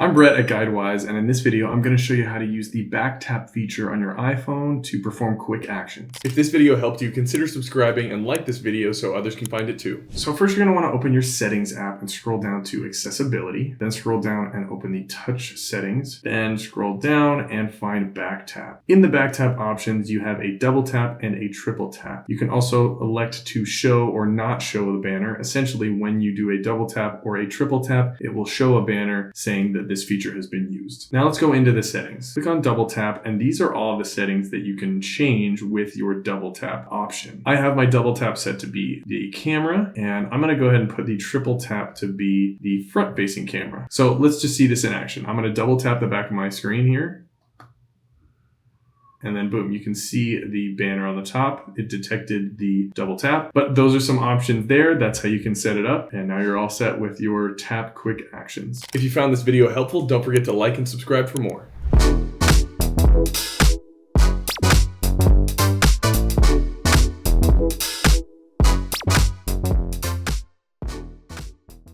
I'm Brett at GuideWise, and in this video, I'm going to show you how to use the back tap feature on your iPhone to perform quick actions. If this video helped you, consider subscribing and like this video so others can find it too. So first, you're going to want to open your Settings app and scroll down to Accessibility, then scroll down and open the Touch Settings, then scroll down and find Back Tap. In the Back Tap options, you have a double tap and a triple tap. You can also elect to show or not show the banner. Essentially, when you do a double tap or a triple tap, it will show a banner saying that this feature has been used. Now let's go into the settings. Click on double tap, and these are all the settings that you can change with your double tap option. I have my double tap set to be the camera, and I'm gonna go ahead and put the triple tap to be the front facing camera. So let's just see this in action. I'm gonna double tap the back of my screen here. And then boom, you can see the banner on the top. It detected the double tap, but those are some options there. That's how you can set it up. And now you're all set with your tap quick actions. If you found this video helpful, don't forget to like and subscribe for more.